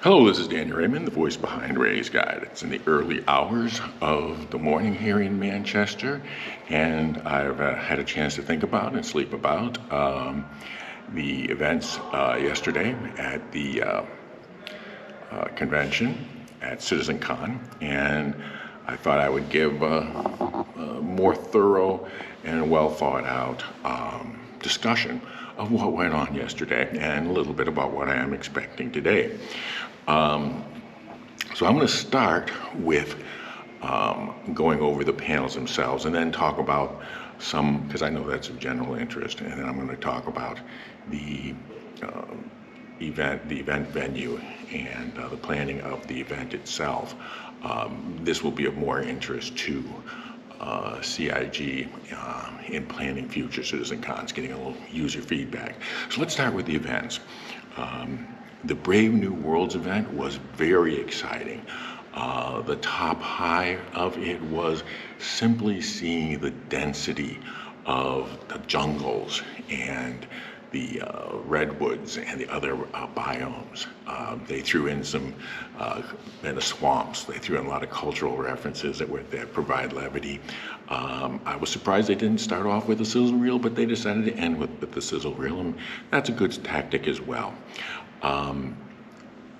Hello, this is Daniel Raymond, the voice behind Ray's Guide. It's in the early hours of the morning here in Manchester, and I've had a chance to think about and sleep about the events yesterday at the convention at CitizenCon, and I thought I would give a more thorough and well thought out discussion of what went on yesterday and a little bit about what I am expecting today. So I'm going to start with going over the panels themselves and then talk about some, because I know that's of general interest, and then I'm going to talk about the event venue and the planning of the event itself. This will be of more interest to CIG in planning future CitizenCons, getting a little user feedback. So let's start with the events. The Brave New Worlds event was very exciting. The top high of it was simply seeing the density of the jungles and the redwoods and the other biomes. They threw in some, and the swamps. They threw in a lot of cultural references that provide levity. I was surprised they didn't start off with a sizzle reel, but they decided to end with the sizzle reel, and that's a good tactic as well.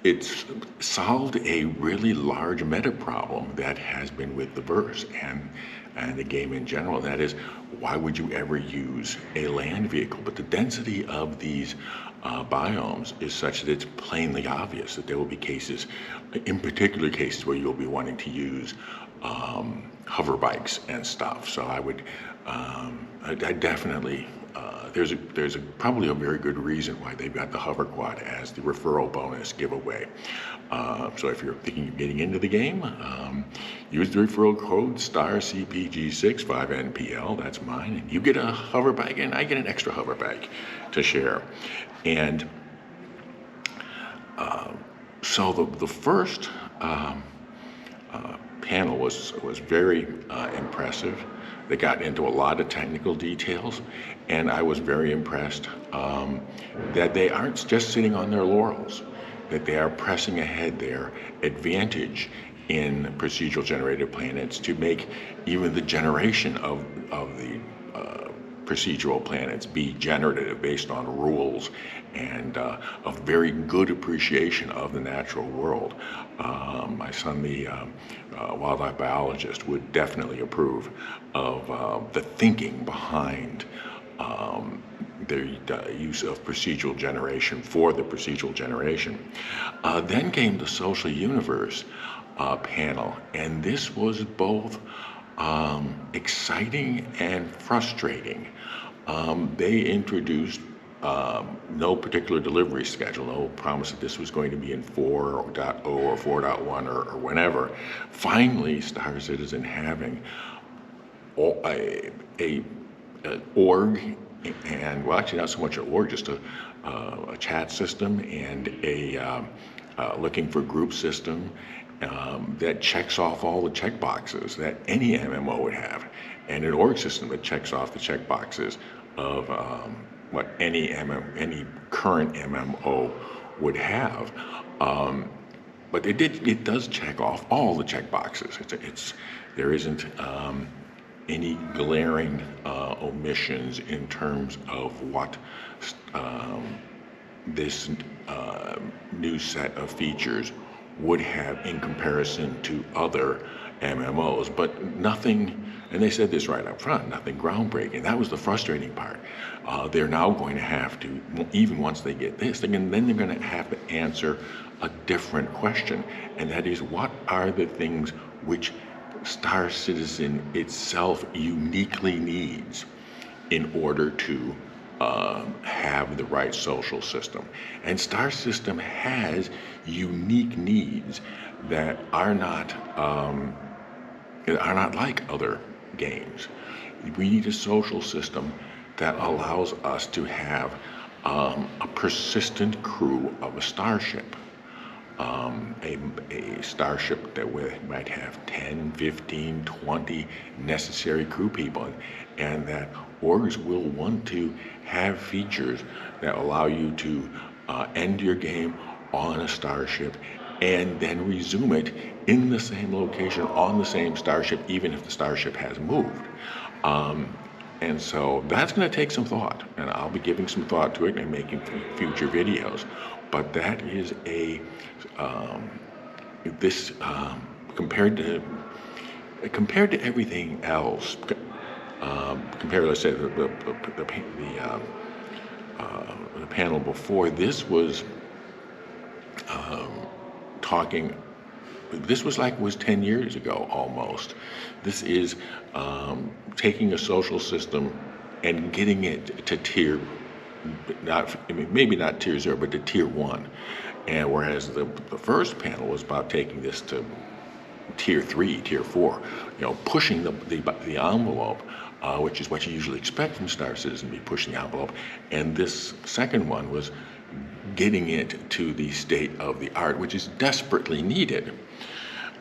It's solved a really large meta problem that has been with the verse and the game in general. That is, why would you ever use a land vehicle? But the density of these biomes is such that it's plainly obvious that there will be cases, in particular cases, where you'll be wanting to use hover bikes and stuff. So I definitely, there's probably a very good reason why they've got the hover quad as the referral bonus giveaway. So if you're thinking of getting into the game, use the referral code STARCPG65NPL, that's mine, and you get a hover bike and I get an extra hover bike to share. And so the first panel was very impressive. They got into a lot of technical details, and I was very impressed that they aren't just sitting on their laurels, that they are pressing ahead their advantage in procedural generated planets to make even the generation of the procedural planets be generative based on rules and a very good appreciation of the natural world. My son, the wildlife biologist, would definitely approve of the thinking behind the use of procedural generation for the procedural generation. Then came the social universe panel, and this was both exciting and frustrating. They introduced no particular delivery schedule, no promise that this was going to be in 4.0 or 4.1 or whenever. Finally, Star Citizen having a org, and well, actually not so much an org, just a chat system and a looking for group system that checks off all the check boxes that any MMO would have, and an org system that checks off the check boxes of what any current MMO would have. But it does check off all the check boxes. There isn't any glaring omissions in terms of what this new set of features would have in comparison to other MMOs, but nothing, and they said this right up front, nothing groundbreaking. That was the frustrating part. They're now going to have to, even once they get this, then they're going to have to answer a different question, and that is, what are the things which Star Citizen itself uniquely needs in order to have the right social system? And Star System has unique needs that are not like other games. We need a social system that allows us to have a persistent crew of a starship. A starship that might have 10, 15, 20 necessary crew people, and that orgs will want to have features that allow you to end your game on a starship and then resume it in the same location on the same starship, even if the starship has moved. And so that's going to take some thought, and I'll be giving some thought to it and making future videos. But that is compared to everything else, compared, let's say, the panel before, this was talking. This was 10 years ago almost. This is taking a social system and getting it to tier, maybe not tier 0, but to tier 1. And whereas the first panel was about taking this to tier 3, tier 4, pushing the envelope, which is what you usually expect from Star Citizen, to be pushing the envelope. And this second one was getting it to the state of the art, which is desperately needed.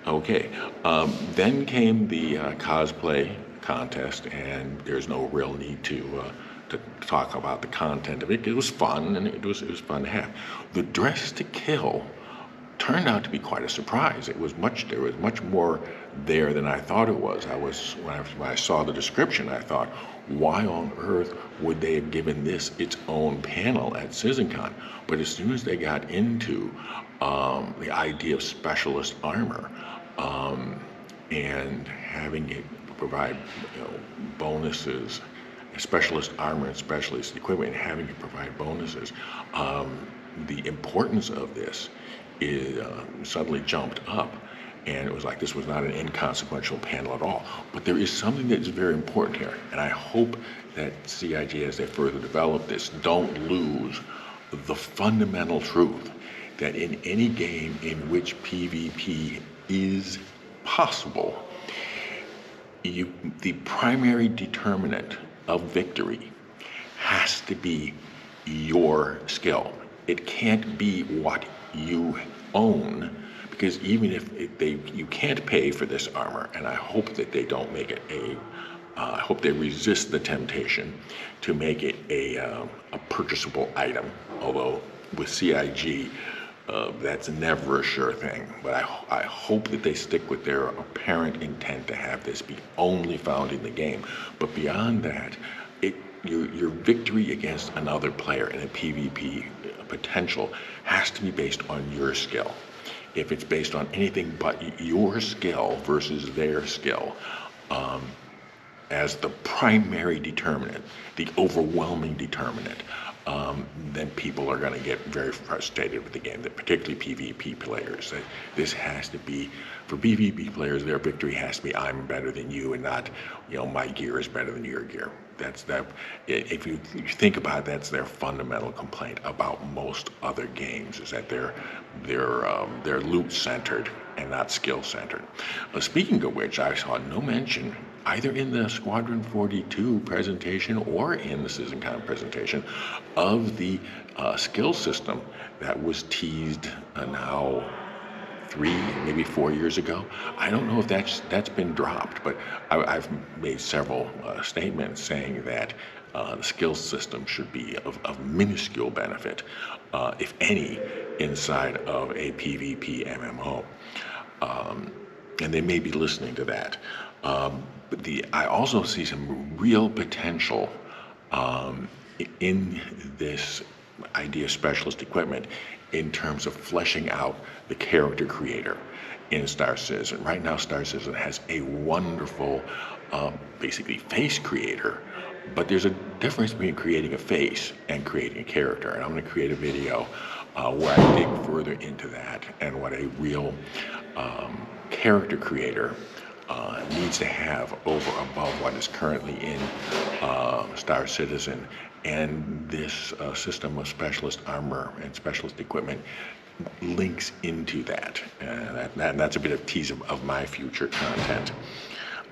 Okay, then came the cosplay contest, and there's no real need to talk about the content of it. It was fun, and it was fun to have. The dress to kill turned out to be quite a surprise. There was much more there than I thought it was. When I saw the description, I thought, why on earth would they have given this its own panel at CitizenCon? But as soon as they got into the idea of specialist armor, and having it provide bonuses, specialist armor and specialist equipment, and having it provide bonuses, the importance of this is suddenly jumped up. And it was like this was not an inconsequential panel at all. But there is something that is very important here, and I hope that CIG, as they further develop this, don't lose the fundamental truth that in any game in which PvP is possible, the primary determinant of victory has to be your skill. It can't be what you own, because even if you can't pay for this armor, and I hope that they don't make it I hope they resist the temptation to make it a purchasable item, although with CIG, that's never a sure thing. But I hope that they stick with their apparent intent to have this be only found in the game. But beyond that, your victory against another player in a PvP potential has to be based on your skill. If it's based on anything but your skill versus their skill, as the primary determinant, the overwhelming determinant, then people are going to get very frustrated with the game, particularly PvP players. This has to be, for PvP players, their victory has to be, I'm better than you, and not, my gear is better than your gear. If you think about it, that's their fundamental complaint about most other games, is that they're loot-centered and not skill-centered. Speaking of which, I saw no mention, either in the Squadron 42 presentation or in the CitizenCon presentation, of the skill system that was teased now 3, maybe 4 years ago. I don't know if that's been dropped, but I've made several statements saying that the skill system should be of minuscule benefit, if any, inside of a PvP MMO. And they may be listening to that. But I also see some real potential in this idea of specialist equipment in terms of fleshing out the character creator in Star Citizen. Right now, Star Citizen has a wonderful, basically, face creator, but there's a difference between creating a face and creating a character. And I'm going to create a video where I dig further into that and what a real character creator needs to have over above what is currently in Star Citizen. And this system of specialist armor and specialist equipment links into that. And that's a bit of tease of my future content.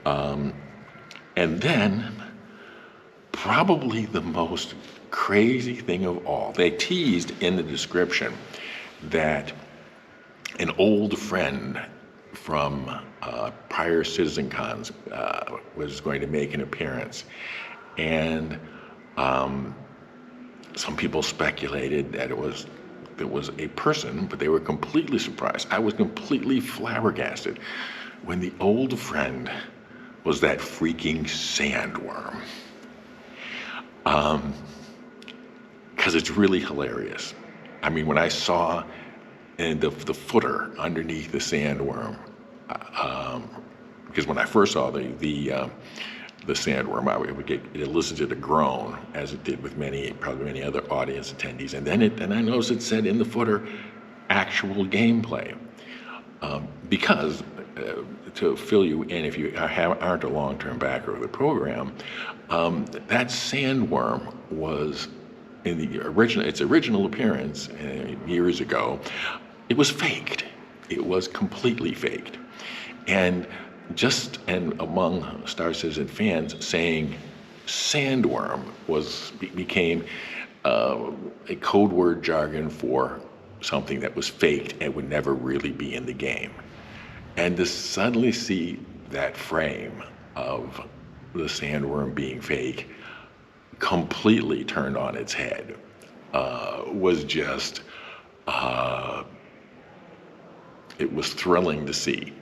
And then, probably the most crazy thing of all, they teased in the description that an old friend from prior CitizenCons was going to make an appearance. And some people speculated that it was there was a person, but they were completely surprised. I was completely flabbergasted when the old friend was that freaking sandworm. Because it's really hilarious. I mean, when I saw the footer underneath the sandworm, because when I first saw the sandworm, I would get it elicited a groan, as it did with probably many other audience attendees, and then I noticed it said in the footer, actual gameplay, because to fill you in, if you aren't a long-term backer of the program, that sandworm was in its original appearance years ago. It was faked. It was completely faked, and among Star Citizen fans, saying sandworm became a code word jargon for something that was faked and would never really be in the game. And to suddenly see that frame of the sandworm being fake completely turned on its head was just, it was thrilling to see.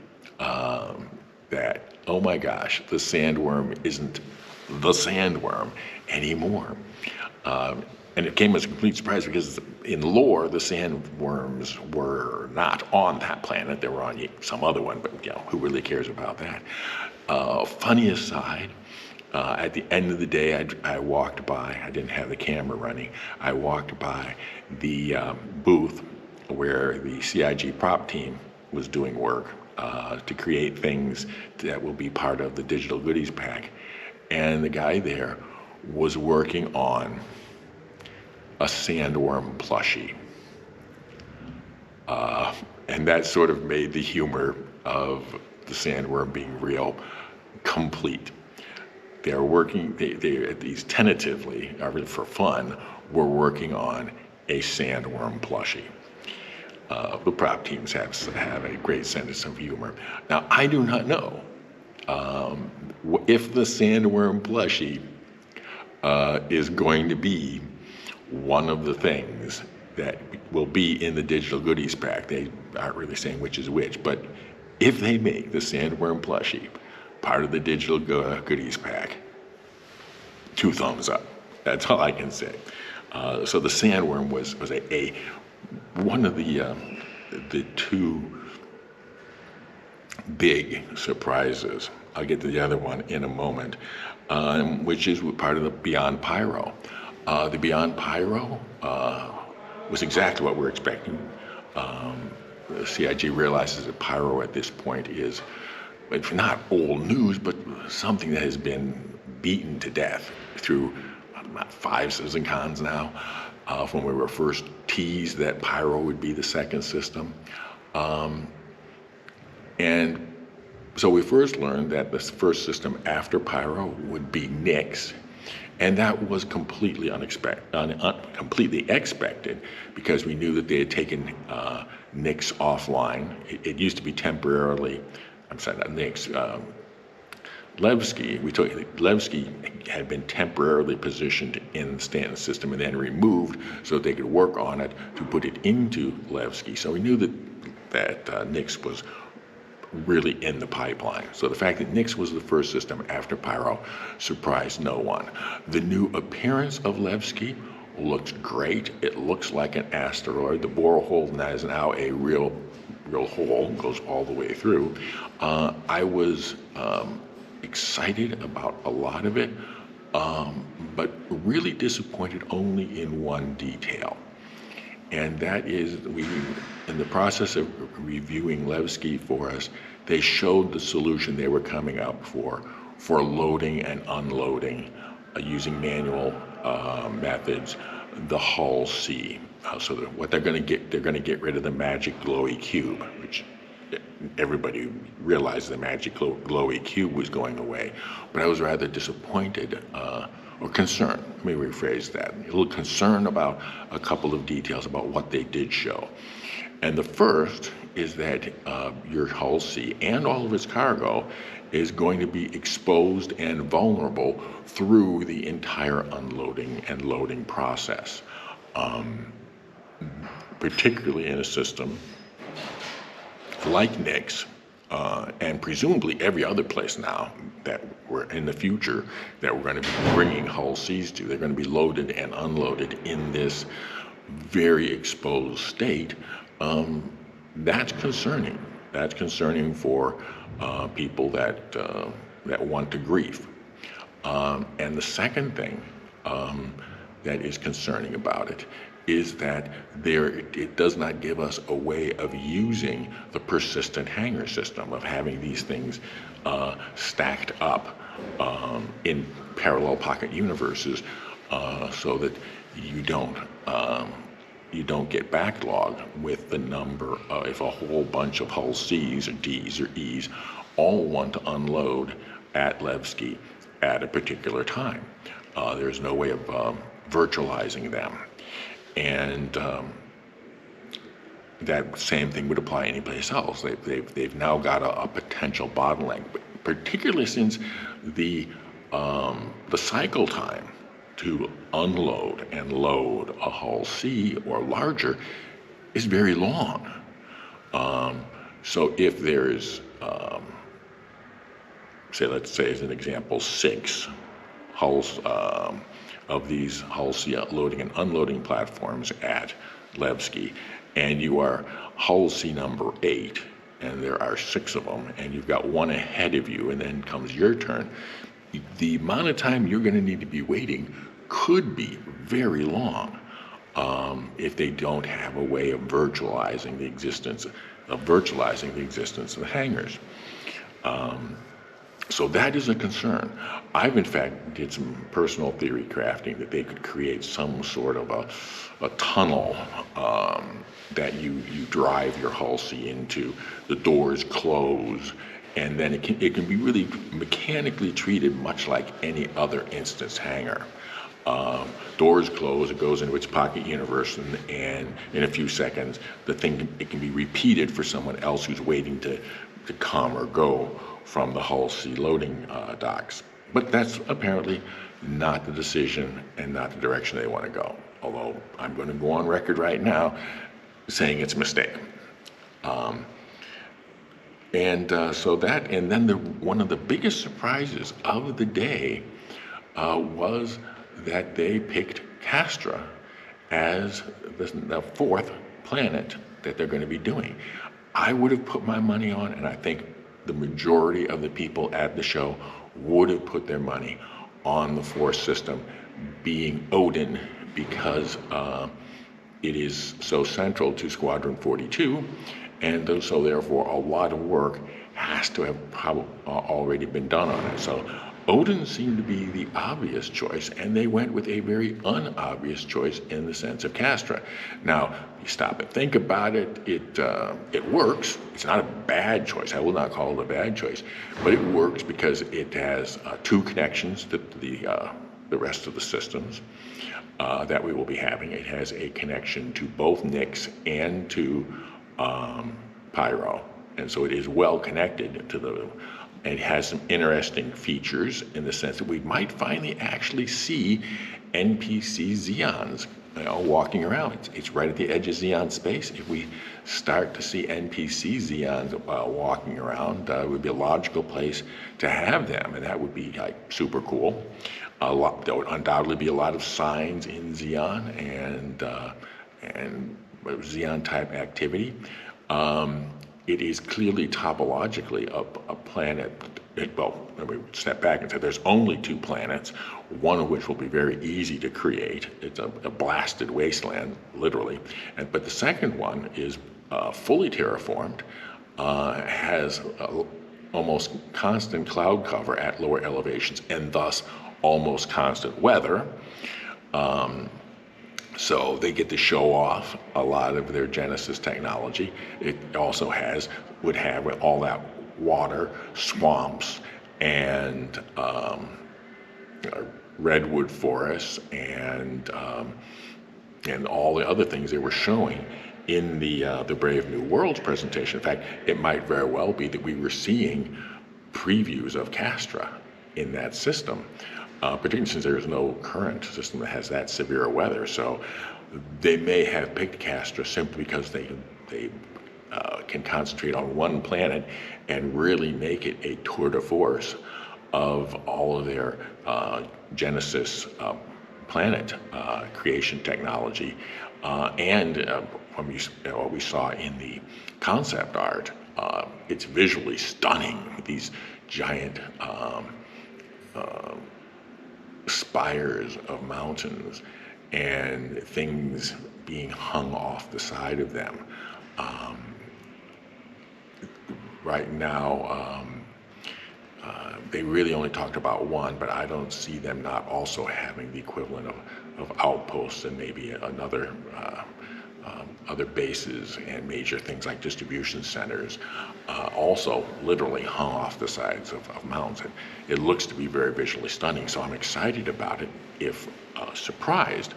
That, oh my gosh, the sandworm isn't the sandworm anymore. And it came as a complete surprise because in lore, the sandworms were not on that planet. They were on some other one, but who really cares about that? Funny aside, at the end of the day, I walked by, I didn't have the camera running, I walked by the booth where the CIG prop team was doing work to create things that will be part of the digital goodies pack. And the guy there was working on a Sandworm plushie. And that sort of made the humor of the sandworm being real complete. They're working, they at least tentatively, or for fun, were working on a Sandworm plushie. The prop teams have a great sense of humor. Now, I do not know if the Sandworm plushie is going to be one of the things that will be in the digital goodies pack. They aren't really saying which is which, but if they make the Sandworm plushie part of the digital goodies pack, 2 thumbs up. That's all I can say. So the Sandworm was one of the 2 big surprises. I'll get to the other one in a moment, which is part of the Beyond Pyro. The Beyond Pyro was exactly what we're expecting. CIG realizes that Pyro at this point is, if not old news, but something that has been beaten to death through about 5 CitizenCons now, when we were first teased that Pyro would be the second system. And so we first learned that the first system after Pyro would be Nyx, and that was completely completely expected, because we knew that they had taken Nyx offline. It used to be temporarily, I'm sorry, not Nyx, Levski. Levski had been temporarily positioned in the Stanton system and then removed so that they could work on it to put it into Levski. So we knew that Nyx was really in the pipeline. So the fact that Nyx was the first system after Pyro surprised no one. The new appearance of Levski looks great. It looks like an asteroid. The borehole is now a real hole, goes all the way through. I was excited about a lot of it, but really disappointed only in one detail. And that is, in the process of reviewing Levski for us, they showed the solution they were coming up for loading and unloading using manual methods, the Hull C. So what they're going to get rid of the magic glowy cube, which everybody realized the magic glowy cube was going away. But I was rather disappointed or concerned, let me rephrase that, a little concerned about a couple of details about what they did show. And the first is that your Hull C and all of its cargo is going to be exposed and vulnerable through the entire unloading and loading process. particularly in a system like Nick's, and presumably every other place now that we're in the future that we're going to be bringing hull Cs to. They're going to be loaded and unloaded in this very exposed state. That's concerning. That's concerning for people that want to grief. And the second thing that is concerning about it is that it does not give us a way of using the persistent hanger system, of having these things stacked up in parallel pocket universes, so that you don't get backlogged with the number if a whole bunch of hull Cs or Ds or Es all want to unload at Levski at a particular time. There's no way of virtualizing them. And that same thing would apply anyplace else. They've now got a potential bottleneck, particularly since the cycle time to unload and load a hull C or larger is very long. So if there's, let's say as an example, 6 hulls of these hull C loading and unloading platforms at Levski, and you are hull C number 8, and there are 6 of them, and you've got one ahead of you, and then comes your turn, the amount of time you're going to need to be waiting could be very long if they don't have a way of virtualizing the existence of the hangars. So that is a concern. I've in fact did some personal theory crafting that they could create some sort of a tunnel that you drive your hull C into, the doors close, and then it can be really mechanically treated much like any other instance hangar. Doors close, it goes into its pocket universe, and in a few seconds it can be repeated for someone else who's waiting to come or go from the hull C loading docks. But that's apparently not the decision and not the direction they want to go. Although I'm going to go on record right now saying it's a mistake. And then one of the biggest surprises of the day was that they picked Castra as the 4th planet that they're going to be doing. I would have put my money on, and I think the majority of the people at the show would have put their money on the 4th system being Odin, because it is so central to Squadron 42, and so therefore a lot of work has to have already been done on it. So Odin seemed to be the obvious choice, and they went with a very unobvious choice in the sense of Castra. Now, you stop and think about it, it works. It's not a bad choice. I will not call it a bad choice, but it works because it has 2 connections to the rest of the systems that we will be having. It has a connection to both Nick's and to Pyro, and so it is well connected to it has some interesting features in the sense that we might finally actually see NPC Xeons walking around. It's right at the edge of Xeon space. If we start to see NPC Xeons walking around, it would be a logical place to have them, and that would be like super cool. There would undoubtedly be a lot of signs in Xeon and Xeon type activity. It is clearly topologically a planet. Well, let me step back and say there's only 2 planets, one of which will be very easy to create. It's a blasted wasteland, literally. But the second one is fully terraformed, has almost constant cloud cover at lower elevations, and thus almost constant weather. So they get to show off a lot of their Genesis technology. It also would have all that water, swamps, and redwood forests, and all the other things they were showing in the Brave New Worlds presentation. In fact, it might very well be that we were seeing previews of Castra in that system. Particularly since there is no current system that has that severe weather. So They may have picked Castor simply because they can concentrate on one planet and really make it a tour de force of all of their Genesis planet creation technology. And what we saw in the concept art, it's visually stunning with these giant spires of mountains and things being hung off the side of them. Right now, they really only talked about one, but I don't see them not also having the equivalent of outposts and maybe another other bases and major things like distribution centers, also literally hung off the sides of mountains. It looks to be very visually stunning, so I'm excited about it, if surprised.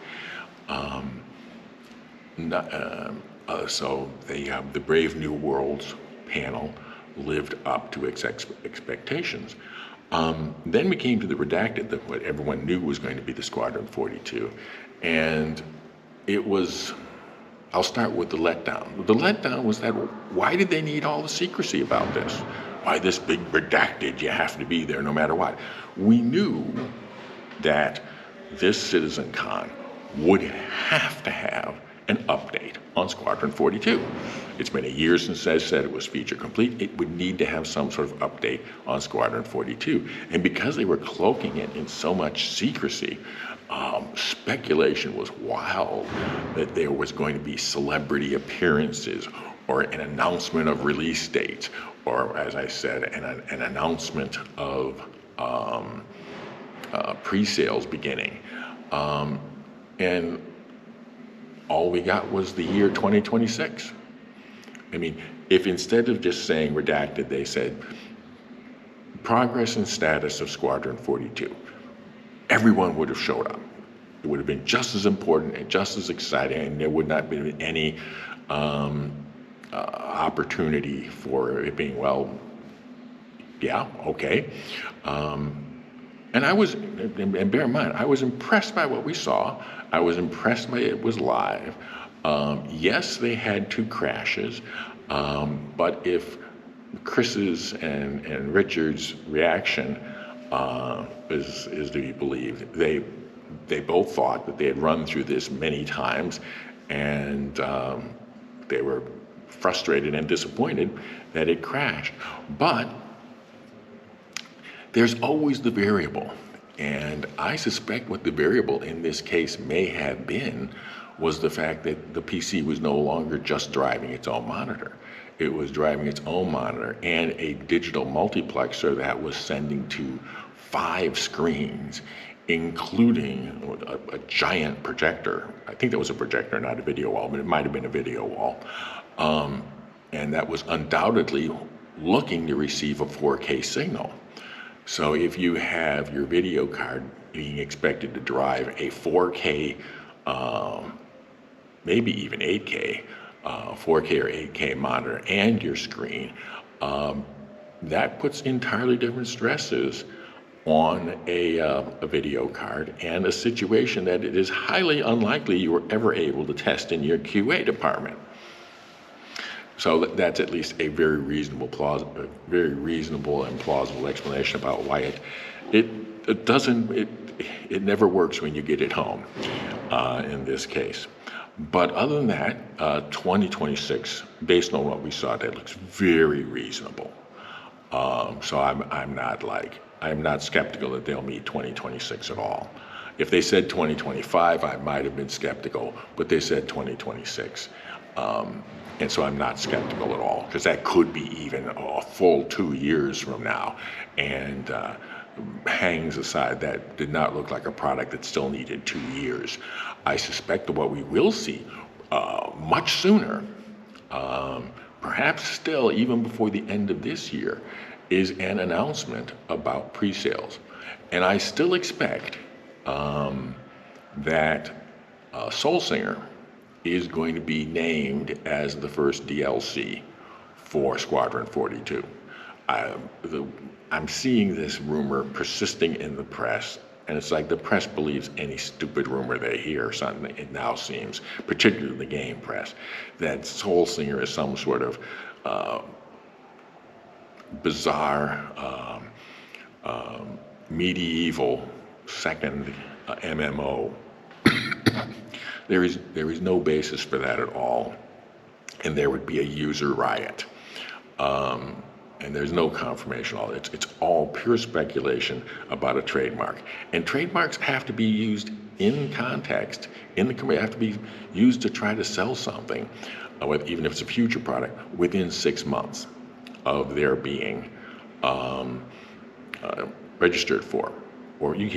So the Brave New Worlds panel lived up to its expectations. Then we came to the redacted, what everyone knew was going to be the Squadron 42, and it was, I'll start with the letdown. The letdown was that, why did they need all the secrecy about this? Why this big redacted, you have to be there no matter what? We knew that this CitizenCon would have to have an update on Squadron 42. It's been a year since I said it was feature complete. It would need to have some sort of update on Squadron 42. And because they were cloaking it in so much secrecy, speculation was wild that there was going to be celebrity appearances or an announcement of release dates, or as I said, an announcement of pre-sales beginning. And all we got was the year 2026. I mean, if instead of just saying redacted, they said progress and status of Squadron 42, everyone would have showed up. It would have been just as important and just as exciting, and there would not have been any opportunity for it being, well, yeah, okay. And bear in mind, I was impressed by what we saw. I was impressed by it was live. Yes, they had 2 crashes, but if Chris's and Richard's reaction is to be believed, they both thought that they had run through this many times, and they were frustrated and disappointed that it crashed. But there's always the variable, and I suspect what the variable in this case may have been was the fact that the PC was no longer just driving its own monitor. It was driving its own monitor and a digital multiplexer that was sending to 5 screens, including a giant projector. I think that was a projector, not a video wall, but it might have been a video wall. And that was undoubtedly looking to receive a 4K signal. So if you have your video card being expected to drive a 4K, maybe even 8K, 4K or 8K monitor and your screen, that puts entirely different stresses on a video card, and a situation that it is highly unlikely you were ever able to test in your QA department. So that's at least a very reasonable and plausible explanation about why it never works when you get it home in this case. But other than that, 2026, based on what we saw, that looks very reasonable. So I'm not skeptical that they'll meet 2026 at all. If they said 2025, I might have been skeptical, but they said 2026. And so I'm not skeptical at all, because that could be even a full 2 years from now. And hangs aside, that did not look like a product that still needed 2 years. I suspect that what we will see much sooner, perhaps still even before the end of this year, is an announcement about pre-sales. And I still expect that Soulsinger is going to be named as the first DLC for Squadron 42. I'm seeing this rumor persisting in the press, And it's like the press believes any stupid rumor they hear, something it now seems, particularly the game press, that Soulsinger is some sort of bizarre, medieval second MMO. There is no basis for that at all, and there would be a user riot. And there's no confirmation. It's all pure speculation about a trademark. And trademarks have to be used in context, have to be used to try to sell something, even if it's a future product, within 6 months of their being registered for, or you